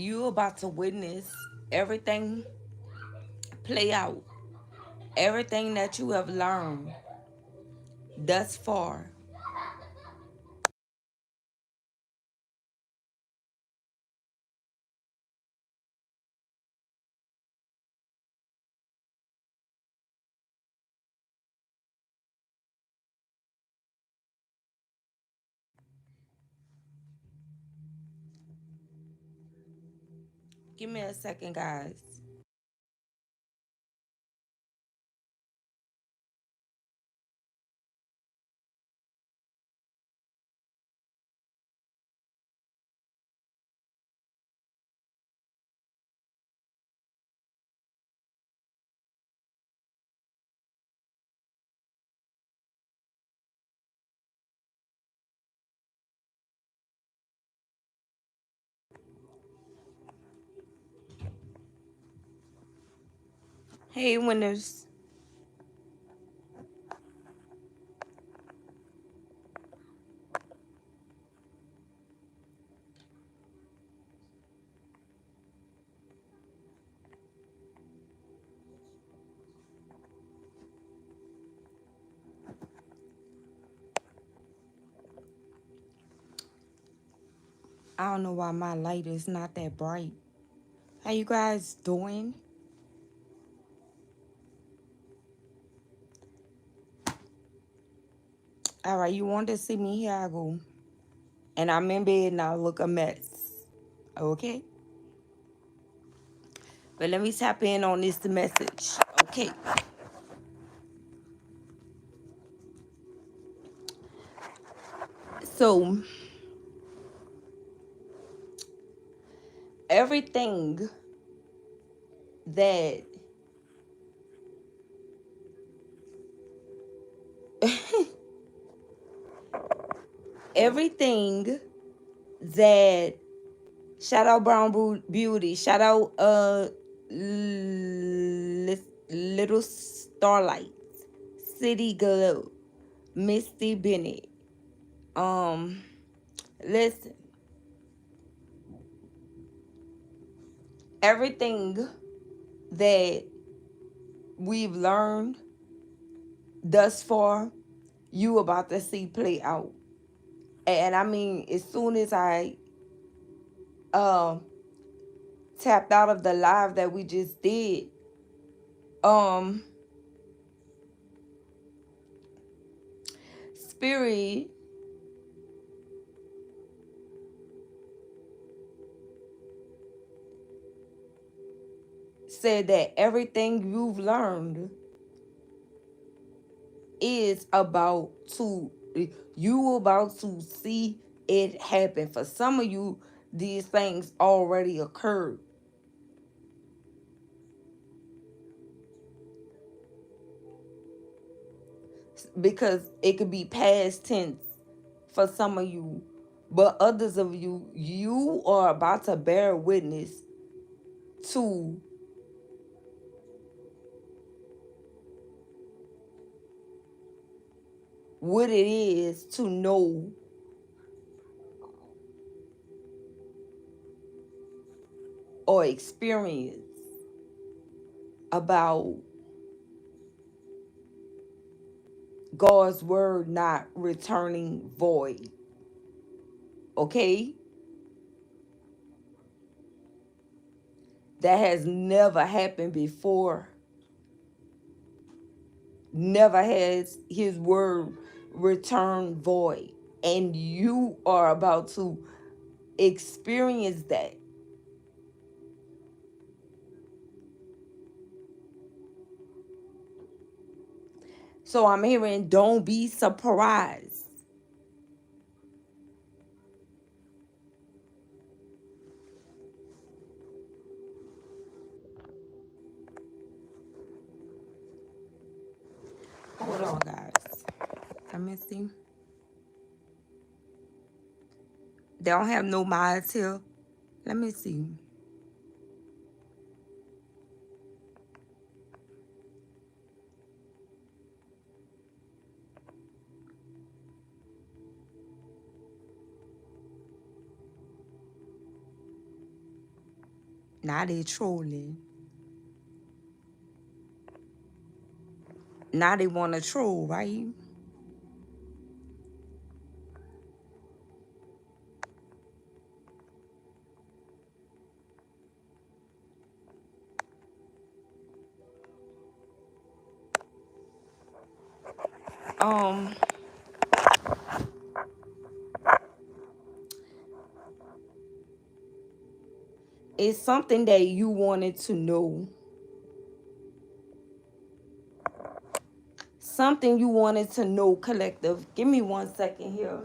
You about to witness everything play out. Everything that you have learned thus far. Give me a second, guys. Hey, winners. I don't know why my light is not that bright. How you guys doing? All right, you want to see me? Here I go. And I'm in bed and I look a mess. Okay? But let me tap in on this message. Okay. So, everything that everything that shout out Beauty, shout out Little Starlight, City Glow, Misty Bennett. Um Listen, everything that we've learned thus far, you about to see play out. And I mean, as soon as I um tapped out of the live that we just did, um Spirit said that everything you've learned is about to, you about to see it happen. For some of you, these things already occurred, because it could be past tense for some of you, but others of you, you are about to bear witness to what it is to know or experience about God's word not returning void. Okay? That has never happened before. Never has his word returned void. And you are about to experience that. So I'm hearing, don't be surprised. Hold on, guys. Let me see. They don't have no mods here. Let me see. Now they trolling. Now they want to troll, right? Um, it's something that you wanted to know. Something you wanted to know, collective. Give me 1 second here.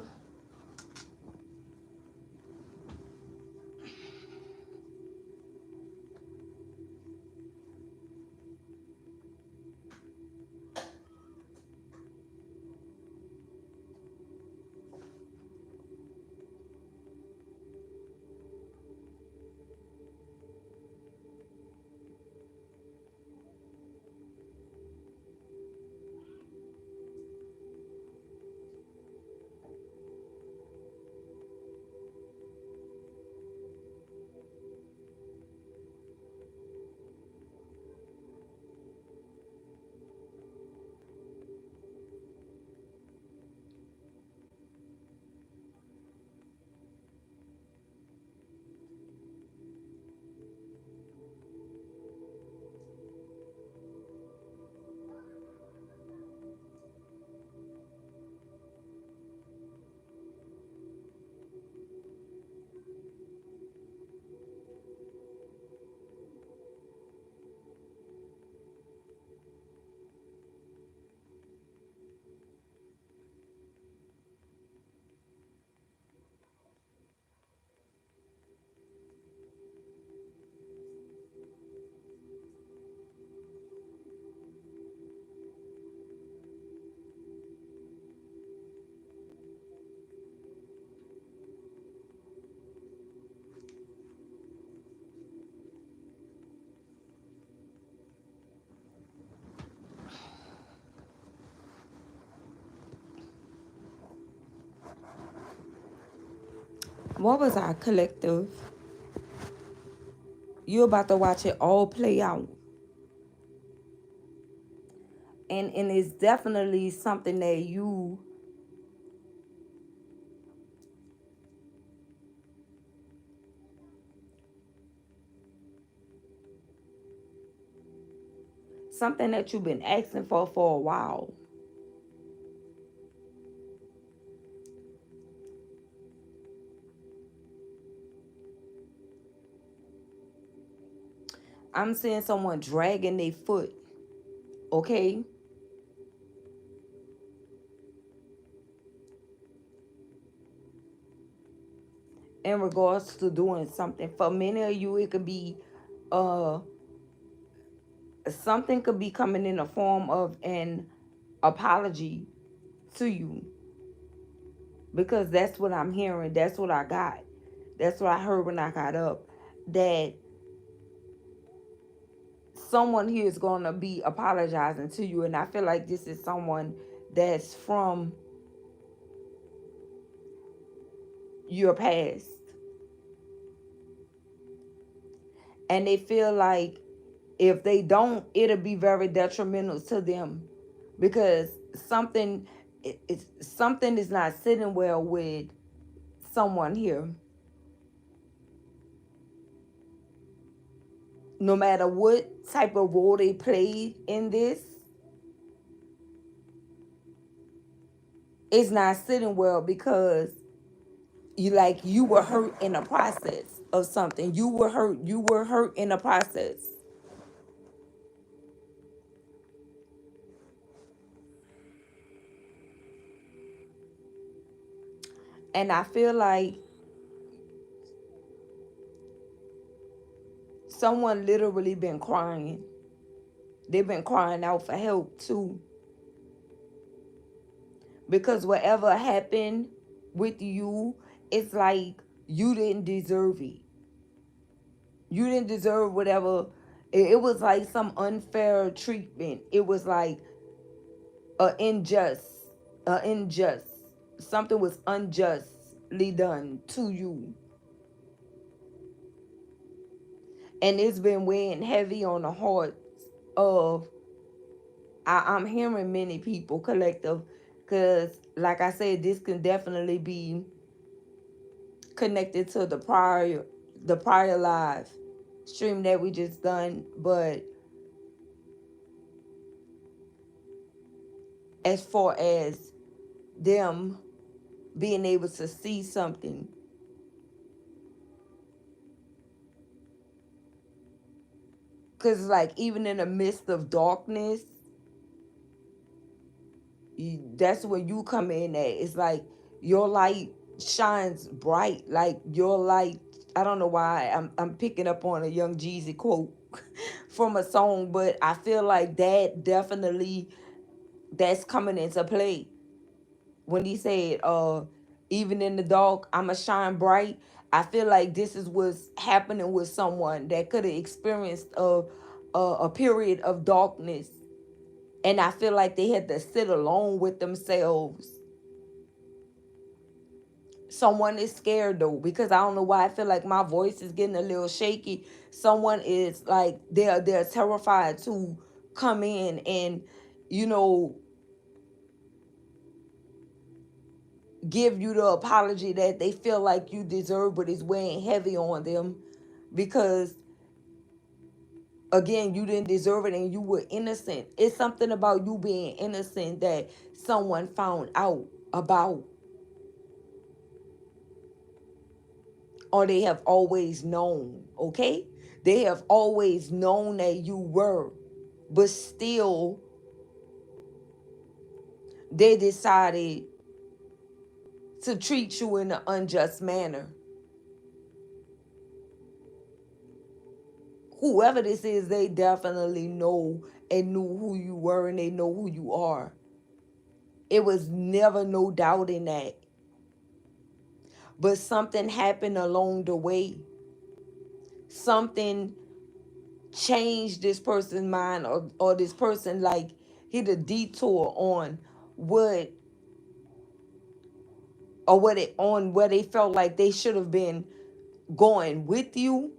What was our collective? You're about to watch it all play out. And it's definitely something that you something that you've been asking for a while. I'm seeing someone dragging their foot, okay? In regards to doing something. For many of you, it could be uh something could be coming in the form of an apology to you. Because that's what I'm hearing. That's what I got. That's what I heard when I got up. That someone here is going to be apologizing to you. And I feel like this is someone that's from your past. And they feel like if they don't, it'll be very detrimental to them. Because something, something is not sitting well with someone here. No matter what type of role they played in this, it's not sitting well because you were hurt in the process of something. You were hurt in the process. And I feel like someone literally been crying. They've been crying out for help too. Because whatever happened with you, it's like you didn't deserve it. You didn't deserve whatever. It was like some unfair treatment. It was like unjust, unjust. Something was unjustly done to you. And it's been weighing heavy on the hearts of, I'm hearing many people, collective, because like I said, this can definitely be connected to the prior live stream that we just done. But as far as them being able to see something, because like even in the midst of darkness, that's where you come in at. It's like your light shines bright. Like your light, I don't know why I'm picking up on a Young Jeezy quote from a song, but I feel like that definitely, that's coming into play when he said, even in the dark I'ma shine bright. I feel like this is what's happening with someone that could have experienced a period of darkness, and I feel like they had to sit alone with themselves. Someone is scared though, because I don't know why I feel like my voice is getting a little shaky. Someone is like, they're terrified to come in and, you know, give you the apology that they feel like you deserve, but it's weighing heavy on them because, again, you didn't deserve it and you were innocent. It's something about you being innocent that someone found out about, or they have always known, okay? They have always known that you were, but still they decided to treat you in an unjust manner. Whoever this is, they definitely know and knew who you were and they know who you are. It was never no doubt in that. But something happened along the way. Something changed this person's mind, or this person like hit a detour on what what it on where they felt like they should have been going with you.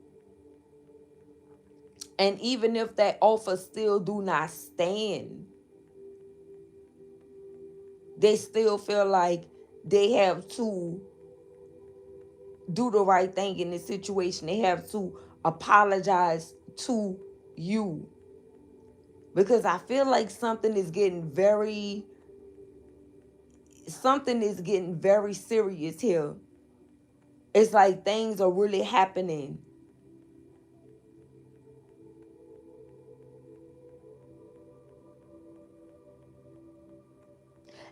And even if that offer still do not stand, they still feel like they have to do the right thing in this situation. They have to apologize to you, because I feel like something is getting very serious here. It's like things are really happening.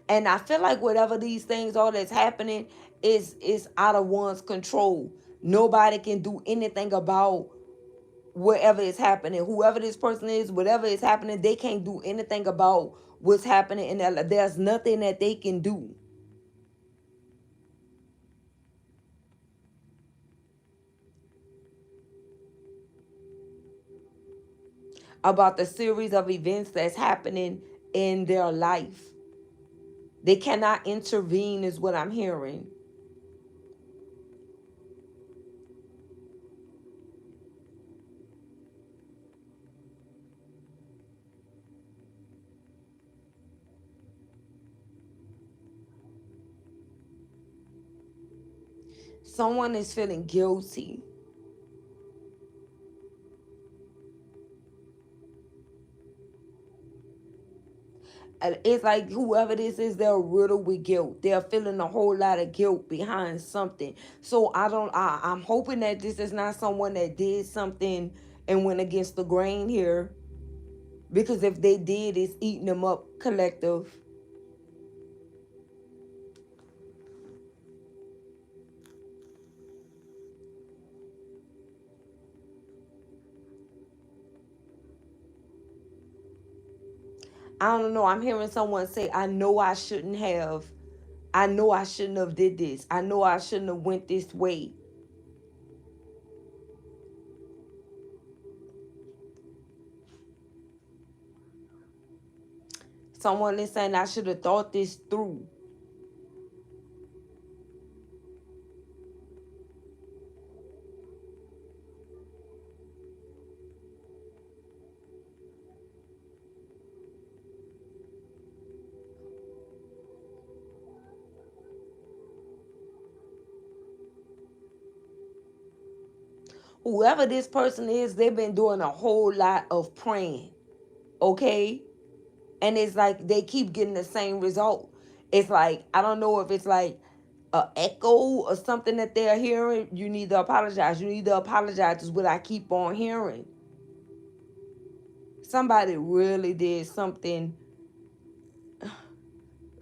And I feel like whatever these things are that's happening is out of one's control. Nobody can do anything about whatever is happening. Whoever this person is, whatever is happening, they can't do anything about what's happening in their life. There's nothing that they can do about the series of events that's happening in their life. They cannot intervene, is what I'm hearing. Someone is feeling guilty. And it's like whoever this is, they're riddled with guilt. They're feeling a whole lot of guilt behind something. So I'm hoping that this is not someone that did something and went against the grain here. Because if they did, it's eating them up, collective. I don't know. I'm hearing someone say, I know I shouldn't have. I know I shouldn't have did this. I know I shouldn't have went this way. Someone is saying I should have thought this through. Whoever this person is, they've been doing a whole lot of praying. Okay? And it's like they keep getting the same result. It's like, I don't know if it's like a echo or something that they're hearing. You need to apologize. You need to apologize is what I keep on hearing. Somebody really did something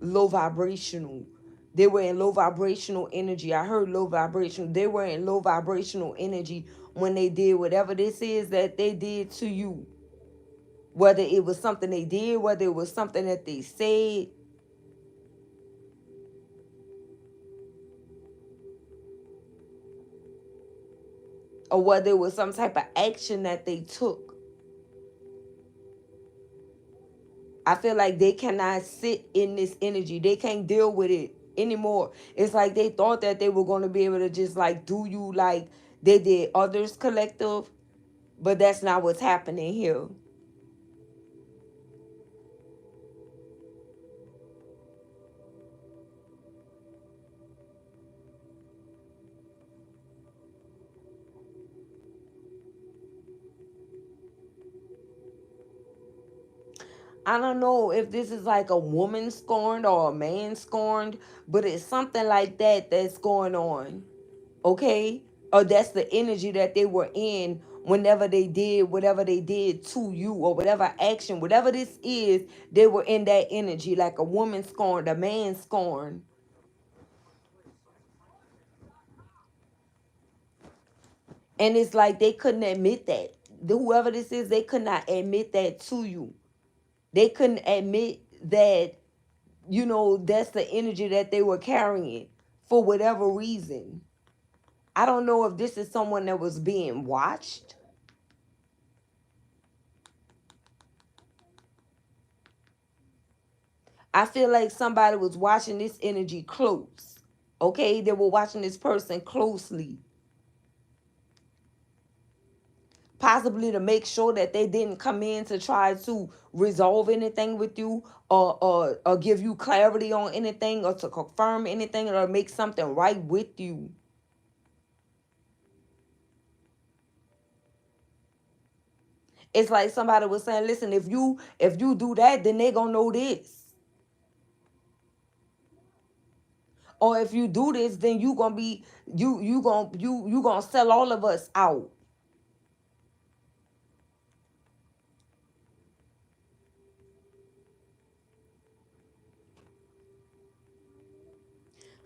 low vibrational. They were in low vibrational energy. I heard low vibrational. They were in low vibrational energy when they did whatever this is that they did to you. Whether it was something they did, whether it was something that they said, or whether it was some type of action that they took. I feel like they cannot sit in this energy. They can't deal with it anymore. It's like they thought that they were going to be able to just like do you like they did others collective, but that's not what's happening here. I don't know if this is like a woman scorned or a man scorned, but it's something like that that's going on. Okay? Or that's the energy that they were in whenever they did whatever they did to you, or whatever action, whatever this is, they were in that energy, like a woman scorned, a man scorned. And it's like they couldn't admit that. Whoever this is, they could not admit that to you. They couldn't admit that, that's the energy that they were carrying for whatever reason. I don't know if this is someone that was being watched. I feel like somebody was watching this energy close. Okay, they were watching this person closely, possibly to make sure that they didn't come in to try to resolve anything with you, or give you clarity on anything, or to confirm anything, or make something right with you. It's like somebody was saying, listen, if you do that, then they gonna know this. Or if you do this, then you gonna be you gonna sell all of us out.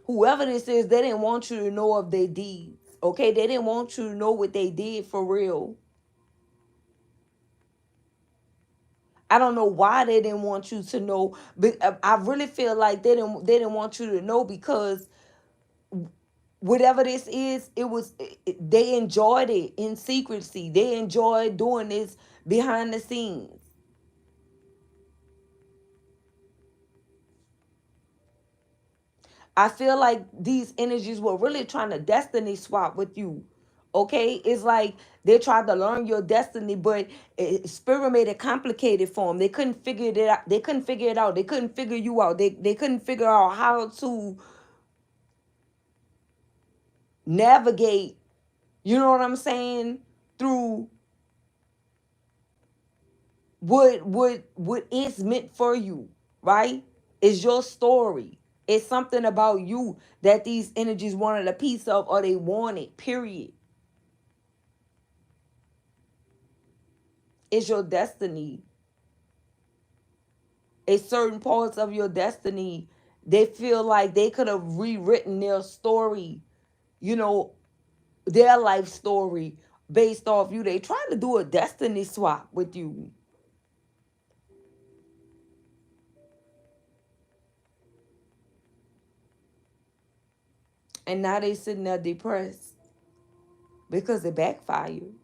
Whoever this is, they didn't want you to know of their deeds. Okay, they didn't want you to know what they did for real. I don't know why they didn't want you to know, but I really feel like they didn't want you to know because whatever this is, they enjoyed it in secrecy. They enjoyed doing this behind the scenes. I feel like these energies were really trying to destiny swap with you. Okay, it's like they tried to learn your destiny, but spirit made it complicated for them. They couldn't figure it out. They couldn't figure it out. They couldn't figure you out. They couldn't figure out how to navigate. You know what I'm saying? Through what is meant for you, right? It's your story. It's something about you that these energies wanted a piece of, or they wanted, period. It's your destiny. It's certain parts of your destiny. They feel like they could have rewritten their story, you know, their life story based off you. They trying to do a destiny swap with you. And now they sitting there depressed because it backfired.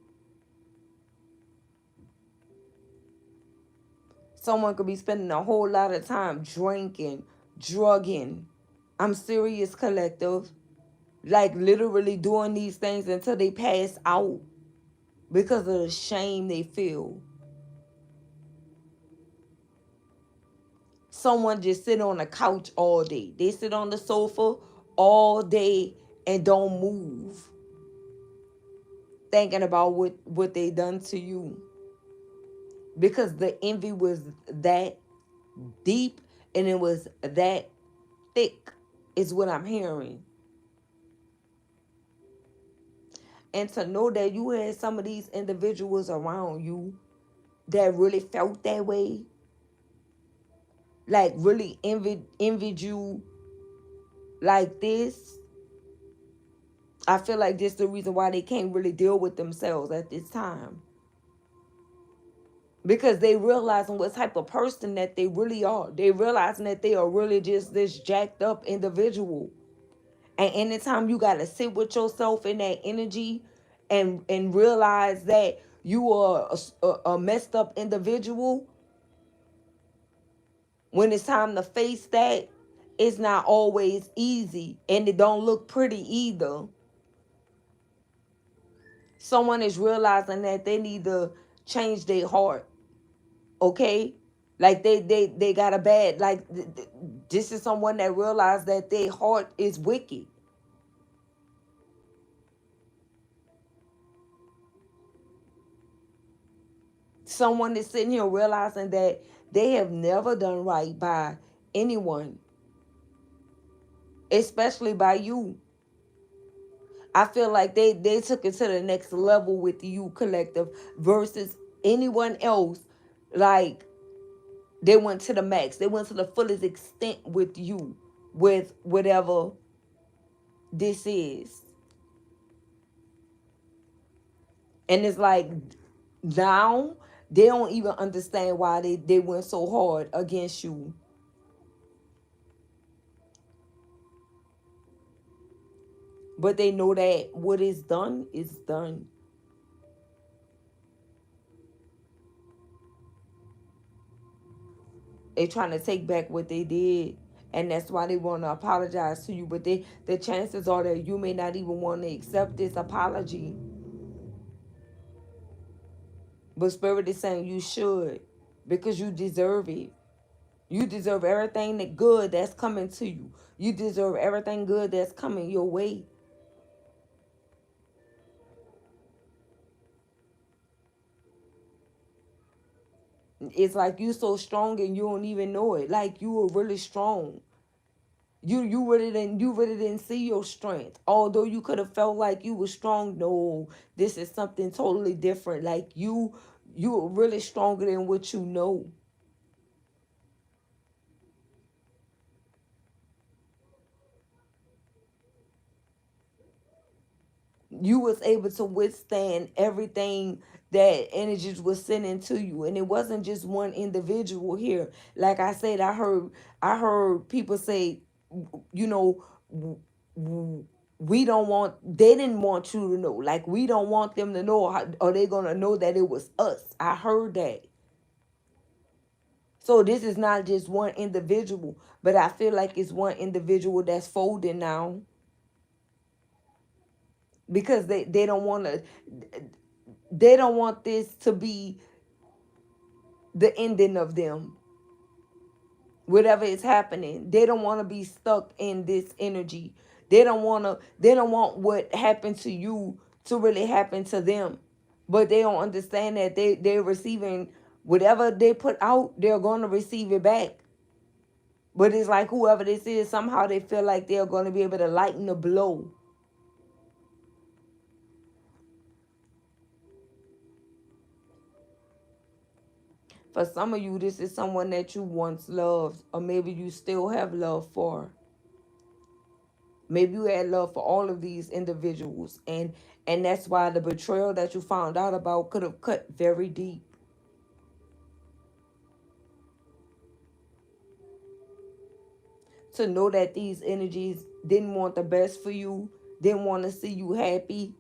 Someone could be spending a whole lot of time drinking, drugging. I'm serious, collective. Like literally doing these things until they pass out because of the shame they feel. Someone just sit on the couch all day. They sit on the sofa all day and don't move. thinking about what they done to you, because the envy was that deep and it was that thick, is what I'm hearing. And to know that you had some of these individuals around you that really felt that way, like really envied you like this. I feel like this is the reason why they can't really deal with themselves at this time. Because they realizing what type of person that they really are. They realizing that they are really just this jacked up individual. And anytime you got to sit with yourself in that energy and realize that you are a messed up individual, when it's time to face that, it's not always easy and it don't look pretty either. Someone is realizing that they need to change their heart, okay? Like they got a bad, like this is someone that realized that their heart is wicked. Someone is sitting here realizing that they have never done right by anyone, especially by you. I feel like they took it to the next level with you, collective, versus anyone else. Like they went to the max. They went to the fullest extent with you, with whatever this is. And it's like now they don't even understand why they went so hard against you. But they know that what is done is done. They trying to take back what they did. And that's why they want to apologize to you. But the chances are that you may not even want to accept this apology. But Spirit is saying you should. Because you deserve it. You deserve everything that good that's coming to you. You deserve everything good that's coming your way. It's like you so strong and you don't even know it. Like you were really strong. You really didn't see your strength. Although you could have felt like you were strong. No, this is something totally different. Like you were really stronger than what you know. You was able to withstand everything that energies was sending to you, and it wasn't just one individual here. Like I said, I heard people say, you know, we don't want, they didn't want you to know, like we don't want them to know, how are they gonna know that it was us? I heard that. So this is not just one individual, but I feel like it's one individual that's folding now, because they don't want to, they don't want this to be the ending of them. Whatever is happening, they don't want to be stuck in this energy. They don't want what happened to you to really happen to them. But they don't understand that they're receiving whatever they put out, they're going to receive it back. But it's like whoever this is, somehow they feel like they're going to be able to lighten the blow. For some of you, this is someone that you once loved, or maybe you still have love for. Maybe you had love for all of these individuals, and that's why the betrayal that you found out about could have cut very deep. To know that these energies didn't want the best for you, didn't want to see you happy,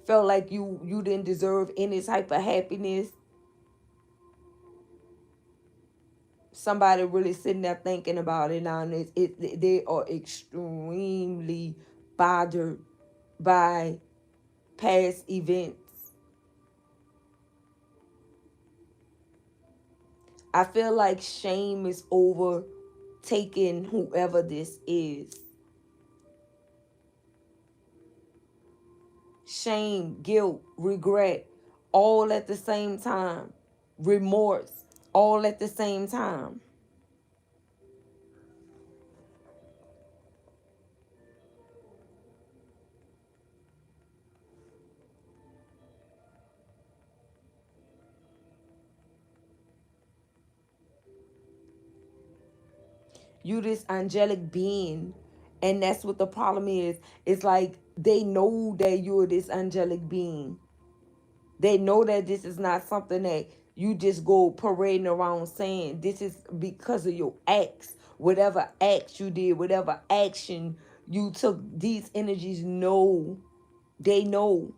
felt like you didn't deserve any type of happiness. Somebody really sitting there thinking about it now, and they are extremely bothered by past events. I feel like shame is overtaking whoever this is. shame, guilt, regret, all at the same time, remorse, all at the same time. You this angelic being, and that's what the problem is. It's like they know that you're this angelic being. They know that this is not something that you just go parading around saying. This is because of your acts. Whatever acts you did, whatever action you took, these energies know. They know.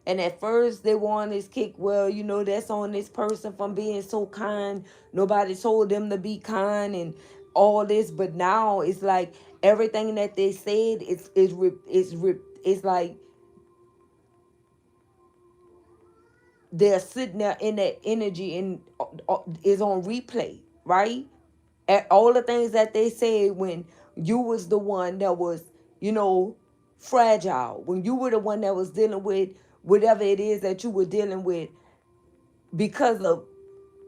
And at first they want this kick, well, that's on this person from being so kind. Nobody told them to be kind and all this. But now it's like everything that they said it's like they're sitting there in that energy and is on replay, right? And all the things that they said when you was the one that was, you know, fragile, when you were the one that was dealing with whatever it is that you were dealing with because of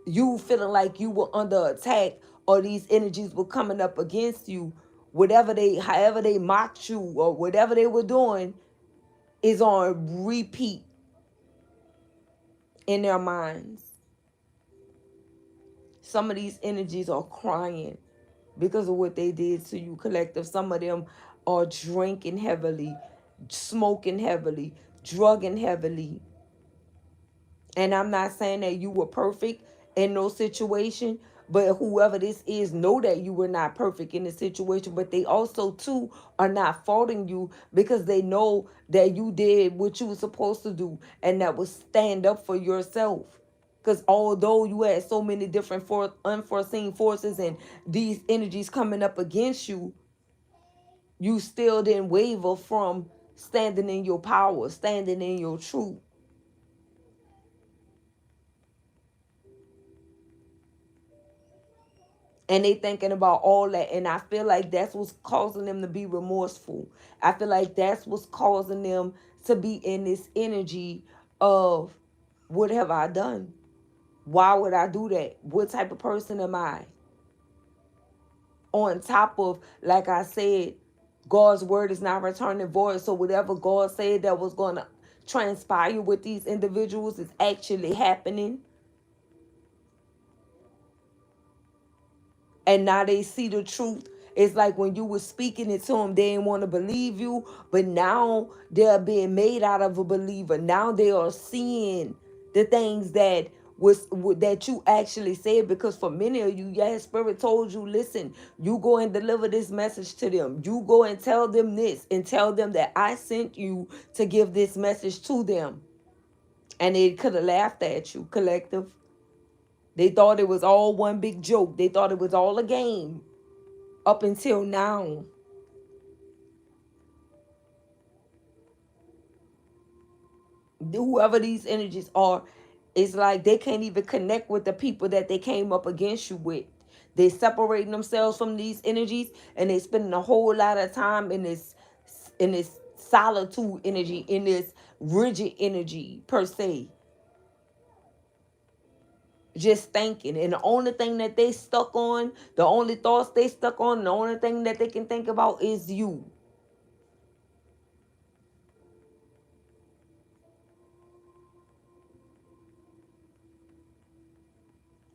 you feeling like you were under attack or these energies were coming up against you, however they mocked you or whatever they were doing is on repeat in their minds. Some of these energies are crying because of what they did to you, collective. Some of them are drinking heavily, smoking heavily, drugging heavily. And I'm not saying that you were perfect in no situation, but whoever this is, know that you were not perfect in the situation. But they also too are not faulting you because they know that you did what you were supposed to do, and that was stand up for yourself. Because although you had so many different unforeseen forces and these energies coming up against you, you still didn't waver from standing in your power, standing in your truth. And they thinking about all that. And I feel like that's what's causing them to be remorseful. I feel like that's what's causing them to be in this energy of, what have I done? Why would I do that? What type of person am I? On top of, like I said, God's word is not returning void. So whatever God said that was going to transpire with these individuals is actually happening. And now they see the truth. It's like when you were speaking it to them, they didn't want to believe you, but now they're being made out of a believer. Now they are seeing the things that you actually said, because for many of you, yeah, spirit told you, listen, you go and deliver this message to them. You go and tell them this and tell them that I sent you to give this message to them. And they could have laughed at you, collective. They thought it was all one big joke. They thought it was all a game up until now. Whoever these energies are, it's like they can't even connect with the people that they came up against you with. They separating themselves from these energies, and they spending a whole lot of time in this solitude energy, in this rigid energy per se, just thinking. And the only thing that they stuck on, the only thoughts they stuck on, the only thing that they can think about is you.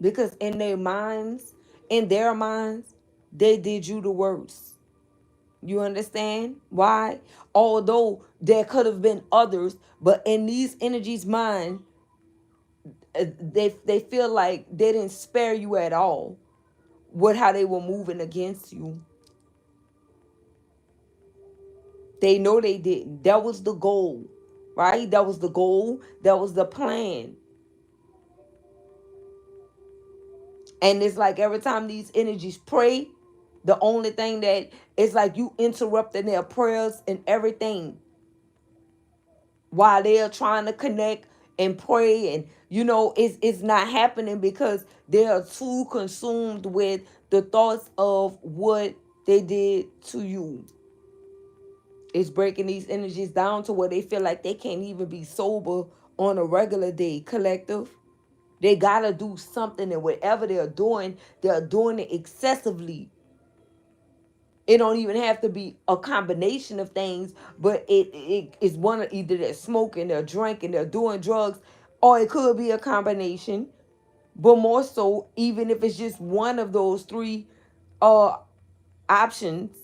Because in their minds, they did you the worst. You understand why? Although there could have been others, but in these energies' mind, they feel like they didn't spare you at all with how they were moving against you. They know they didn't. That was the goal, right? That was the goal. That was the plan. And it's like every time these energies pray, the only thing that it's like you interrupting their prayers and everything while they're trying to connect and pray. And it's not happening because they are too consumed with the thoughts of what they did to you. It's breaking these energies down to where they feel like they can't even be sober on a regular day, collective. They gotta do something, and whatever they're doing it excessively. It don't even have to be a combination of things, but it is one of either they're smoking, they're drinking, they're doing drugs, or it could be a combination. But more so, even if it's just one of those three uh options,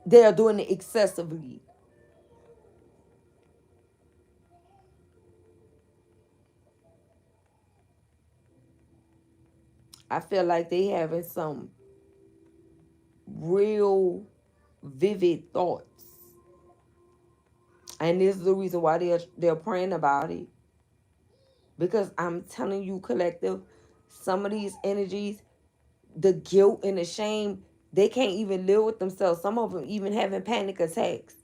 they are doing it excessively. I feel like they having some real vivid thoughts. And this is the reason why they're praying about it. Because I'm telling you, collective, some of these energies, the guilt and the shame, they can't even live with themselves. Some of them even having panic attacks.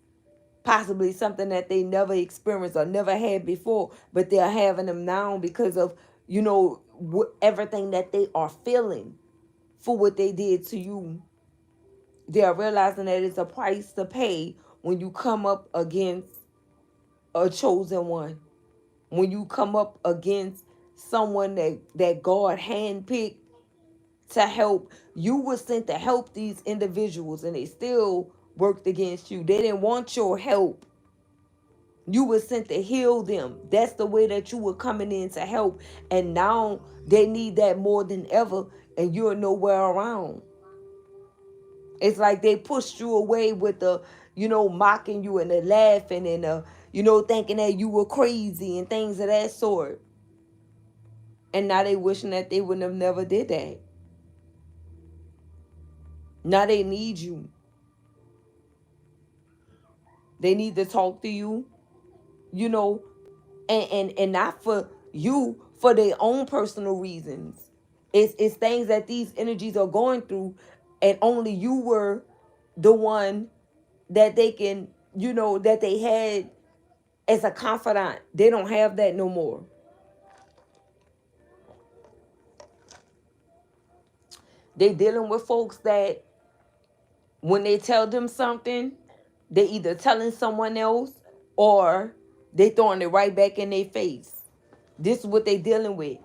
Possibly something that they never experienced or never had before, but they're having them now because of, everything that they are feeling for what they did to you. They are realizing that it's a price to pay when you come up against a chosen one. When you come up against someone that God handpicked to help. You were sent to help these individuals, and they still worked against you. They didn't want your help. You were sent to heal them. That's the way that you were coming in to help. And now they need that more than ever, and you're nowhere around. It's like they pushed you away with the, mocking you and the laughing and thinking that you were crazy and things of that sort. And now they wishing that they wouldn't have never did that. Now they need you. They need to talk to you, you know, and not for you, for their own personal reasons. It's things that these energies are going through, and only you were the one that they can, that they had as a confidant. They don't have that no more. They dealing with folks that when they tell them something, they either telling someone else or they throwing it right back in their face. This is what they dealing with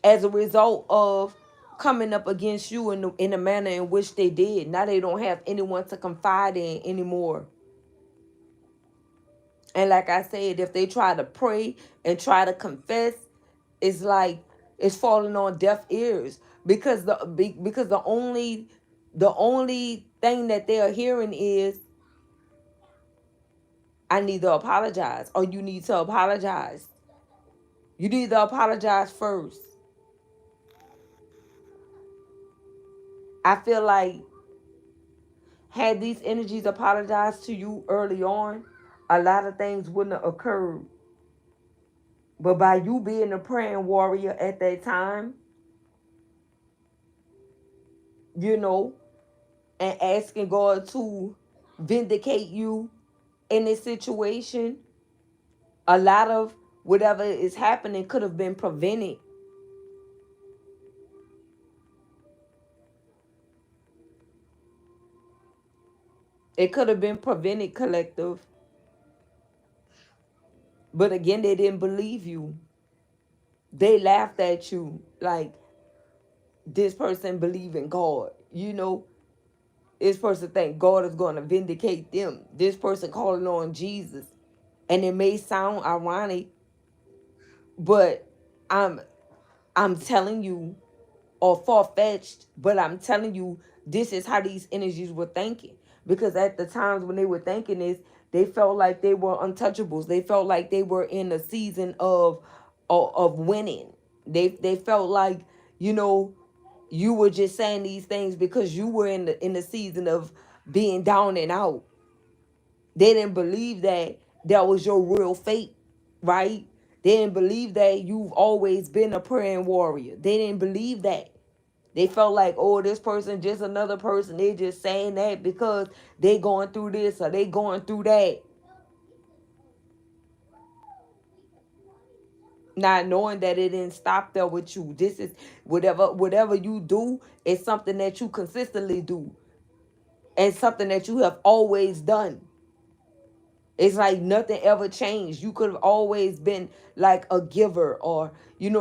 as a result of coming up against you in the manner in which they did. Now they don't have anyone to confide in anymore. And like I said, if they try to pray and try to confess, it's like it's falling on deaf ears because the only thing that they are hearing is, I need to apologize, or you need to apologize. You need to apologize first. I feel like had these energies apologized to you early on, a lot of things wouldn't have occurred. But by you being a praying warrior at that time, you know, and asking God to vindicate you in this situation, a lot of whatever is happening could have been prevented. It could have been prevented, collective. But again, they didn't believe you. They laughed at you like this person believe in God. This person think God is going to vindicate them. This person calling on Jesus. And it may sound ironic, but I'm I'm telling you, or far-fetched, but I'm telling you, this is how these energies were thinking. Because at the times when they were thinking this, they felt like they were untouchables. They felt like they were in a season of winning. They felt like, you know, you were just saying these things because you were in the season of being down and out. They didn't believe that was your real fate, right? They didn't believe that you've always been a praying warrior. They didn't believe that. They felt like, oh, this person just another person. They just saying that because they going through this or they going through that. not knowing that it didn't stop there with you. This is whatever you do is something that you consistently do and something that you have always done. It's like nothing ever changed. You could have always been like a giver, or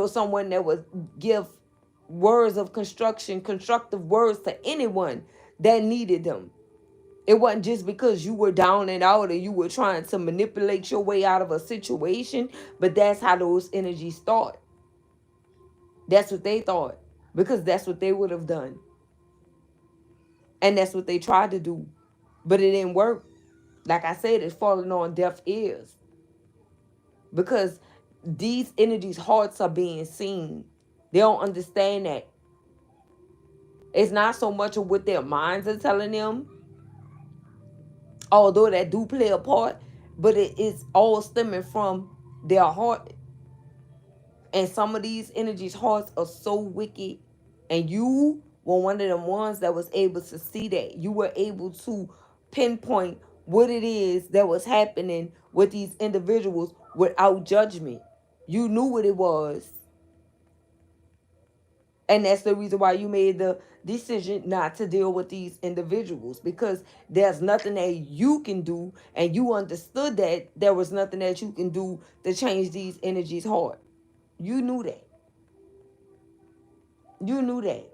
someone that would give words of constructive words to anyone that needed them. It wasn't just because you were down and out and you were trying to manipulate your way out of a situation, but that's how those energies thought. That's what they thought, because that's what they would have done. And that's what they tried to do. But it didn't work. Like I said, it's falling on deaf ears, because these energies' hearts are being seen. They don't understand that. It's not so much of what their minds are telling them, although that do play a part, but it is all stemming from their heart. And some of these energies' hearts are so wicked. And you were one of them ones that was able to see that. You were able to pinpoint what it is that was happening with these individuals without judgment. You knew what it was. And that's the reason why you made the decision not to deal with these individuals, because there's nothing that you can do. And you understood that there was nothing that you can do to change these energies' heart. You knew that. You knew that.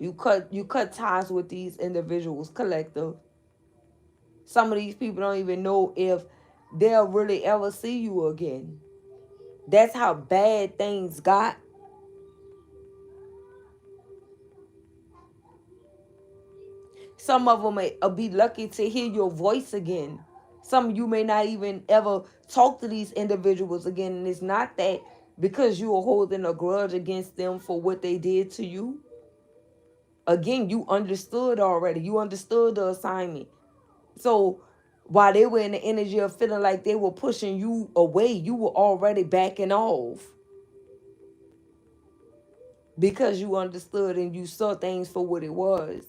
You cut ties with these individuals, collective. Some of these people don't even know if they'll really ever see you again. That's how bad things got. Some of them may be lucky to hear your voice again. Some of you may not even ever talk to these individuals again. And it's not that because you are holding a grudge against them for what they did to you. Again, you understood already. You understood the assignment. So while they were in the energy of feeling like they were pushing you away, you were already backing off, because you understood and you saw things for what it was.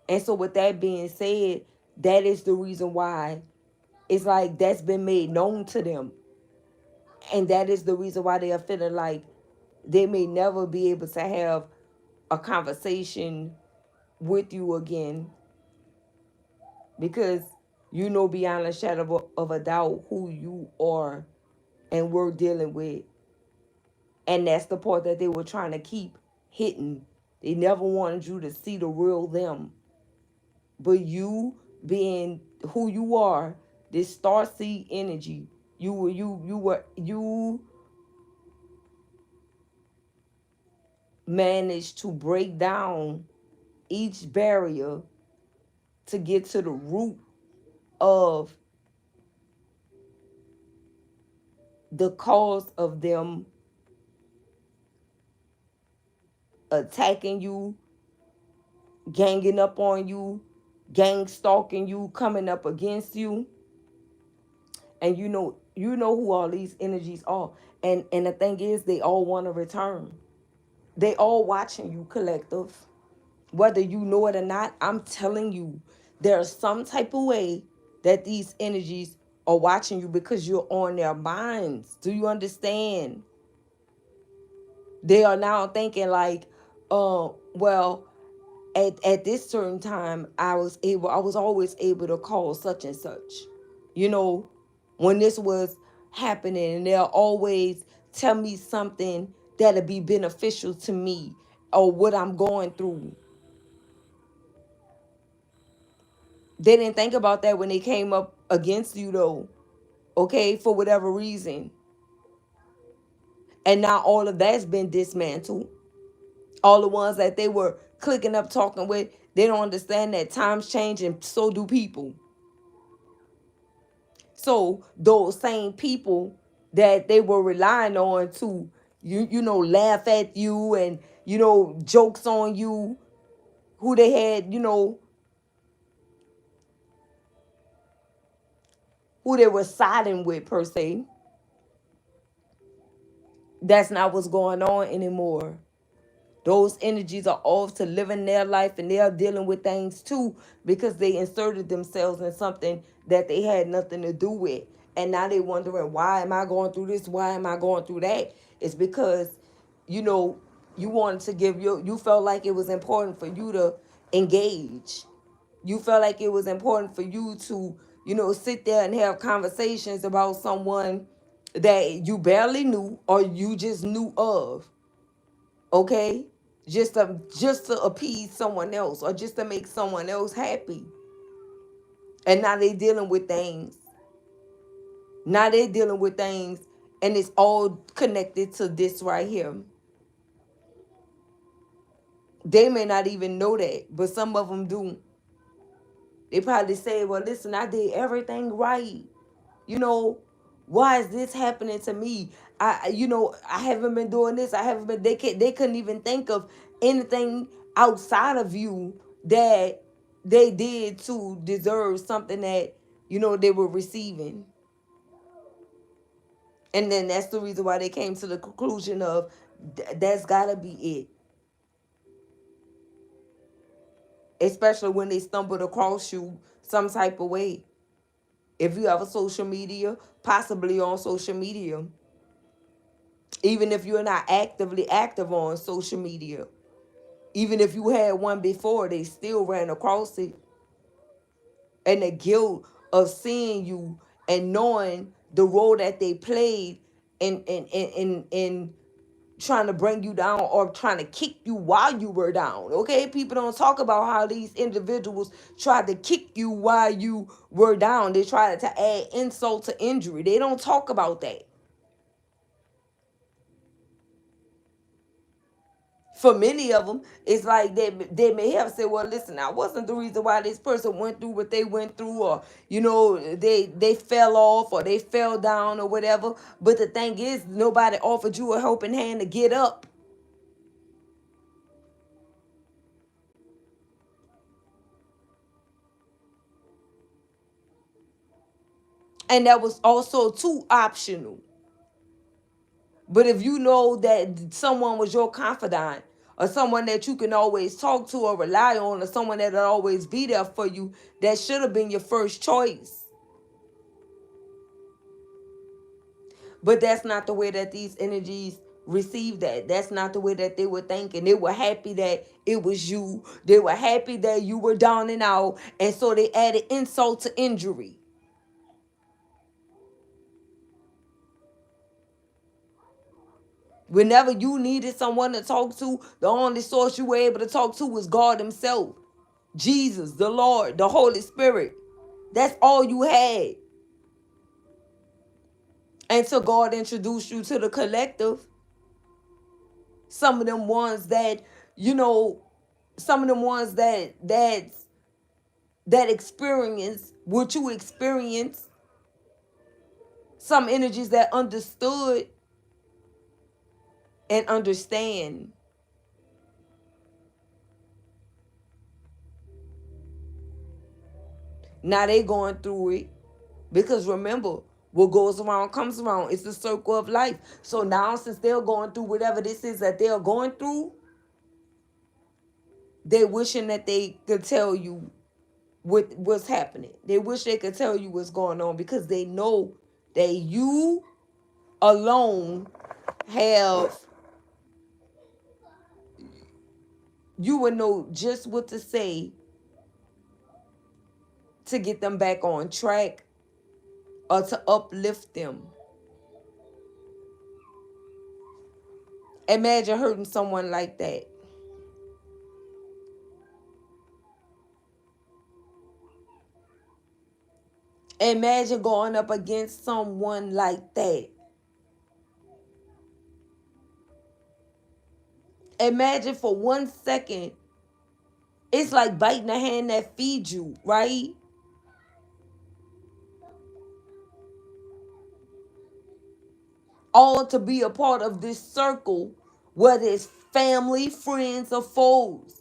And so with that being said, that is the reason why it's like that's been made known to them. And that is the reason why they are feeling like they may never be able to have a conversation with you again, because you know beyond a shadow of a doubt who you are and we're dealing with. And that's the part that they were trying to keep hidden. They never wanted you to see the real them. But you being who you are, this star seed energy, you managed to break down each barrier to get to the root of the cause of them attacking you, ganging up on you, gang stalking you, coming up against you. And you know who all these energies are. And the thing is, they all want to return. They all watching you, collective. Whether you know it or not, I'm telling you, there's some type of way that these energies are watching you, because you're on their minds. Do you understand? They are now thinking like, well, at this certain time, I was always able to call such and such. You know, when this was happening, and they'll always tell me something that'll be beneficial to me or what I'm going through. They didn't think about that when they came up against you though, okay, for whatever reason. And now all of that's been dismantled. All the ones that they were clicking up talking with, they don't understand that times change and so do people. So those same people that they were relying on to laugh at you and jokes on you, who they had, who they were siding with per se, that's not what's going on anymore. Those energies are off to living their life, and they're dealing with things too because they inserted themselves in something that they had nothing to do with. And now they wondering, why am I going through this? Why am I going through that? It's because, you know, you wanted to give you felt like it was important for you to engage. You felt like it was important for you to, sit there and have conversations about someone that you barely knew or you just knew of. Okay? Just to appease someone else or just to make someone else happy. And now they dealing with things. Now they dealing with things, and it's all connected to this right here. They may not even know that, but some of them do. They probably say, well, listen, I did everything right. You know, why is this happening to me? I haven't been doing this. I haven't been, they couldn't even think of anything outside of you that they did to deserve something that, they were receiving. And then that's the reason why they came to the conclusion of that's gotta be it. Especially when they stumbled across you some type of way. If you have a social media, possibly on social media. Even if you're not actively active on social media. Even if you had one before, they still ran across it. And the guilt of seeing you and knowing the role that they played in trying to bring you down or trying to kick you while you were down. Okay, people don't talk about how these individuals tried to kick you while you were down. They tried to add insult to injury. They don't talk about that. For many of them, it's like they may have said, well, listen, I wasn't the reason why this person went through what they went through, or they fell off or they fell down or whatever. But the thing is, nobody offered you a helping hand to get up. And that was also too optional. But if you know that someone was your confidant, or someone that you can always talk to or rely on, or someone that'll always be there for you, that should have been your first choice. But that's not the way that these energies received that. That's not the way that they were thinking. They were happy that it was you. They were happy that you were down and out. And so they added insult to injury. Whenever you needed someone to talk to, the only source you were able to talk to was God himself. Jesus, the Lord, the Holy Spirit. That's all you had. Until God introduced you to the collective. Some of them ones that, some of them ones that experience what you experience. Some energies that understood and understand. Now they going through it. Because remember, what goes around comes around. It's the circle of life. So now, since they're going through whatever this is that they're going through, they're wishing that they could tell you what's happening. They wish they could tell you what's going on, because they know that you alone have, you would know just what to say to get them back on track or to uplift them. Imagine hurting someone like that. Imagine going up against someone like that. Imagine for 1 second, it's like biting the hand that feeds you, right? All to be a part of this circle, whether it's family, friends, or foes,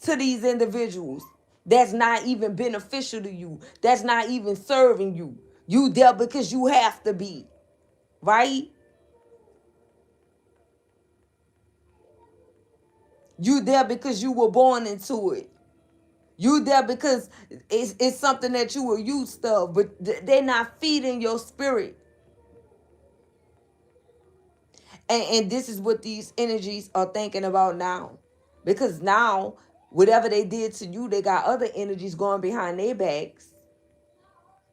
to these individuals that's not even beneficial to you, that's not even serving you. You there because you have to be, right? You there because you were born into it. You there because it's something that you were used to, but they're not feeding your spirit. And this is what these energies are thinking about now. Because now, whatever they did to you, they got other energies going behind their backs,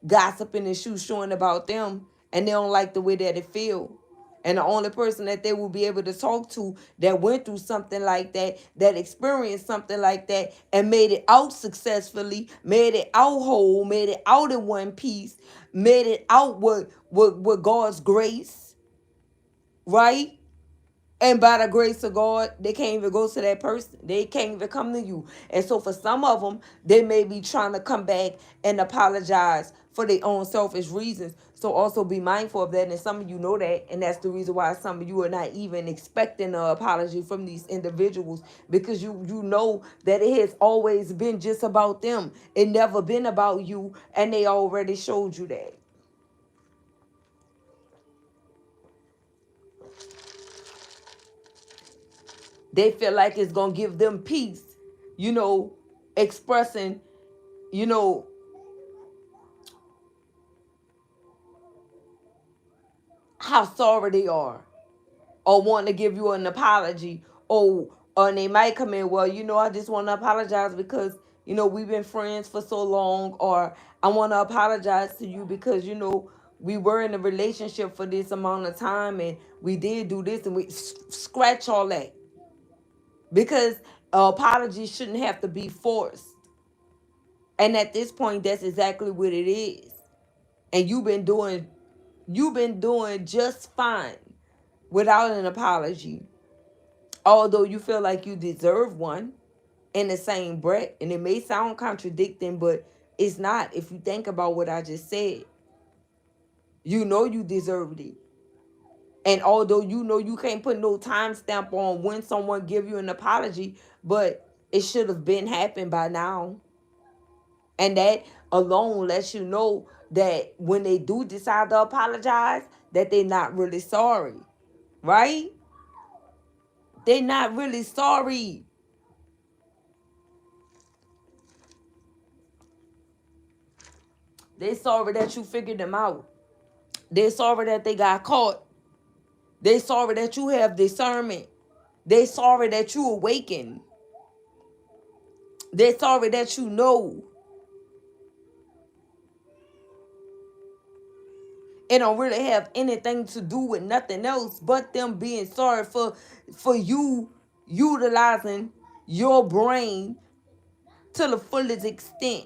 gossiping and showing about them, and they don't like the way that it feel. And the only person that they will be able to talk to that went through something like that, that experienced something like that, and made it out successfully, made it out whole, made it out in one piece, made it out with God's grace, right? And by the grace of God, they can't even go to that person. They can't even come to you. And so for some of them, they may be trying to come back and apologize for their own selfish reasons. So also be mindful of that. And some of you know that. And that's the reason why some of you are not even expecting an apology from these individuals. Because you know that it has always been just about them. It never been about you. And they already showed you that. They feel like it's going to give them peace, expressing, you know, how sorry they are, or want to give you an apology, or they might come in, well, I just want to apologize because, we've been friends for so long, or I want to apologize to you because, we were in a relationship for this amount of time and we did do this, and we scratch all that. Because apology shouldn't have to be forced. And at this point, that's exactly what it is. And you've been doing just fine without an apology. Although you feel like you deserve one in the same breath. And it may sound contradicting, but it's not. If you think about what I just said, you know you deserved it. And although you can't put no timestamp on when someone give you an apology, but it should have been happened by now. And that alone lets you know that when they do decide to apologize, that they're not really sorry. Right? They're not really sorry. They're sorry that you figured them out. They're sorry that they got caught. They're sorry that you have discernment. They're sorry that you awaken. They're sorry that you know. It don't really have anything to do with nothing else but them being sorry for you utilizing your brain to the fullest extent.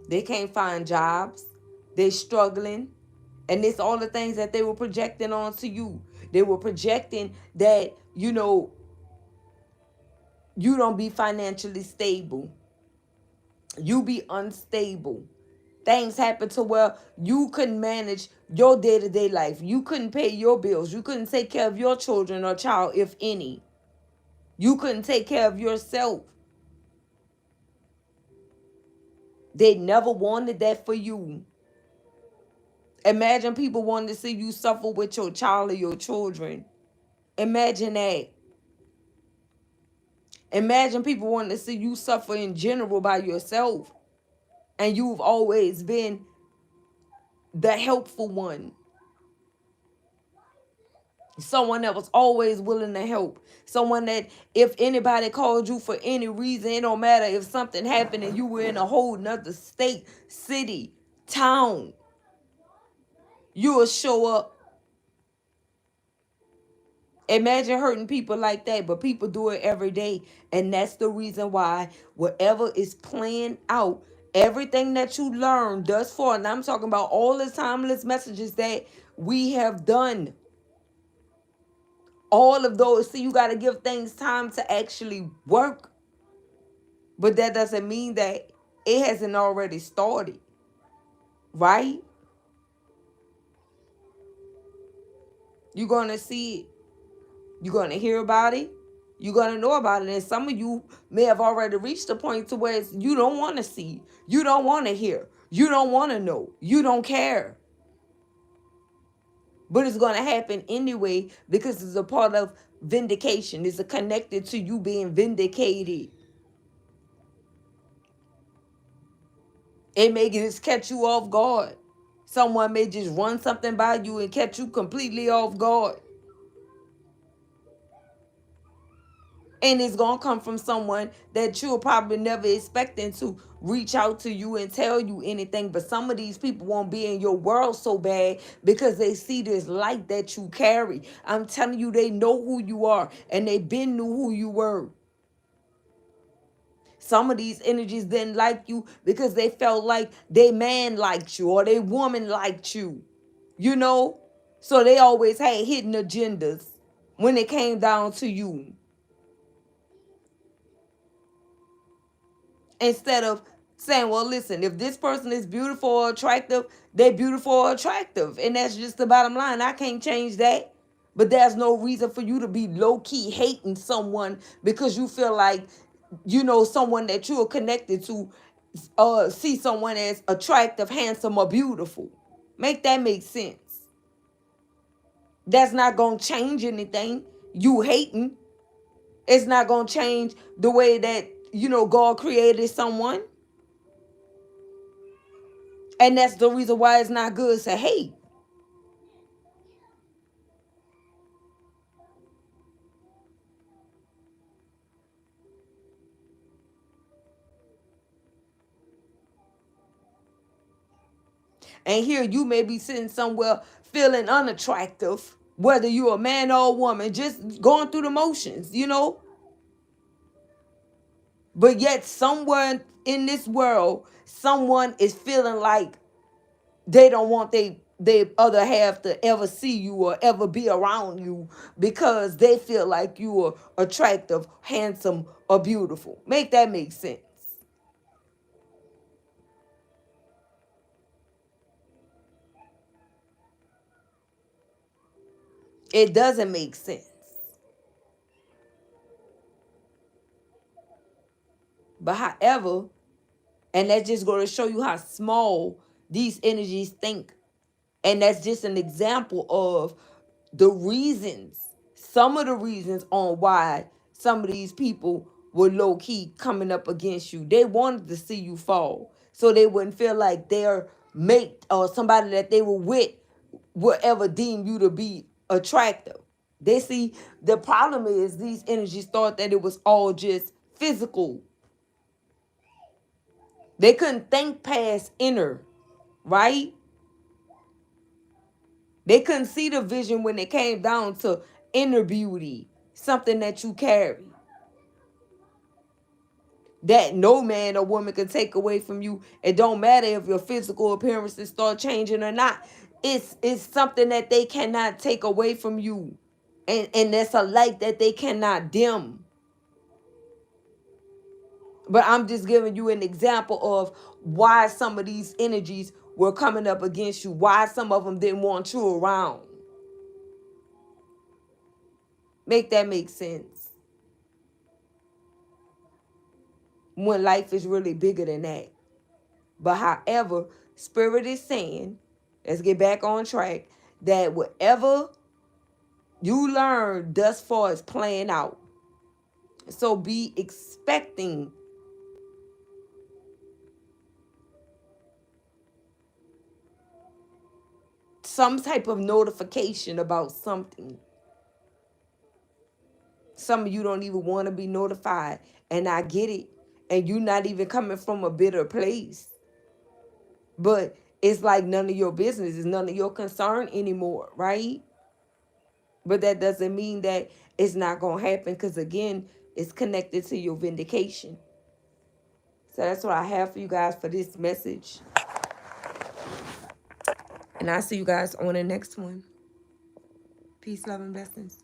They can't find jobs. They're struggling. And it's all the things that they were projecting onto you. They were projecting that, you don't be financially stable. You be unstable. Things happen to where you couldn't manage your day-to-day life. You couldn't pay your bills. You couldn't take care of your children or child, if any. You couldn't take care of yourself. They never wanted that for you. Imagine people wanting to see you suffer with your child or your children. Imagine that. Imagine people wanting to see you suffer in general by yourself. And you've always been the helpful one. Someone that was always willing to help. Someone that if anybody called you for any reason, it don't matter if something happened and you were in a whole nother state, city, town, you will show up. Imagine hurting people like that, but people do it every day. And that's the reason why whatever is playing out, everything that you learn thus far, and I'm talking about all the timeless messages that we have done, all of those. See, you got to give things time to actually work. But that doesn't mean that it hasn't already started. Right? You're going to see it. You're going to hear about it. You're going to know about it. And some of you may have already reached the point to where you don't want to see. You don't want to hear. You don't want to know. You don't care. But it's going to happen anyway because it's a part of vindication. It's connected to you being vindicated. It may just catch you off guard. Someone may just run something by you and catch you completely off guard. And it's going to come from someone that you're probably never expecting to reach out to you and tell you anything. But some of these people won't be in your world so bad because they see this light that you carry. I'm telling you, they know who you are and they been knew who you were. Some of these energies didn't like you because they felt like they man liked you or they woman liked you. You know? So they always had hidden agendas when it came down to you. Instead of saying, well, listen, if this person is beautiful or attractive, they're beautiful or attractive. And that's just the bottom line. I can't change that. But there's no reason for you to be low-key hating someone because you feel like, someone that you are connected to see someone as attractive, handsome, or beautiful. Make that make sense. That's not going to change anything. You hating. It's not going to change the way that, God created someone. And that's the reason why it's not good to hate. And here you may be sitting somewhere feeling unattractive, whether you're a man or a woman, just going through the motions, But yet somewhere in this world, someone is feeling like they don't want they other half to ever see you or ever be around you because they feel like you are attractive, handsome, or beautiful. Make that make sense. It doesn't make sense. But however, and that's just going to show you how small these energies think. And that's just an example of the reasons, some of the reasons on why some of these people were low key coming up against you. They wanted to see you fall so they wouldn't feel like their mate or somebody that they were with would ever deem you to be attractive. They see the problem is these energies thought that it was all just physical. They couldn't think past inner, right? They couldn't see the vision when it came down to inner beauty, something that you carry. That no man or woman can take away from you. It don't matter if your physical appearances start changing or not. It's something that they cannot take away from you. And that's a light that they cannot dim. But I'm just giving you an example of why some of these energies were coming up against you. Why some of them didn't want you around. Make that make sense. When life is really bigger than that. But however, Spirit is saying, let's get back on track, that whatever you learn thus far is playing out. So be expecting some type of notification about something. Some of you don't even want to be notified. And I get it. And you're not even coming from a bitter place. But it's like none of your business. It's none of your concern anymore, right? But that doesn't mean that it's not going to happen. Because again, it's connected to your vindication. So that's what I have for you guys for this message. And I'll see you guys on the next one. Peace, love, and blessings.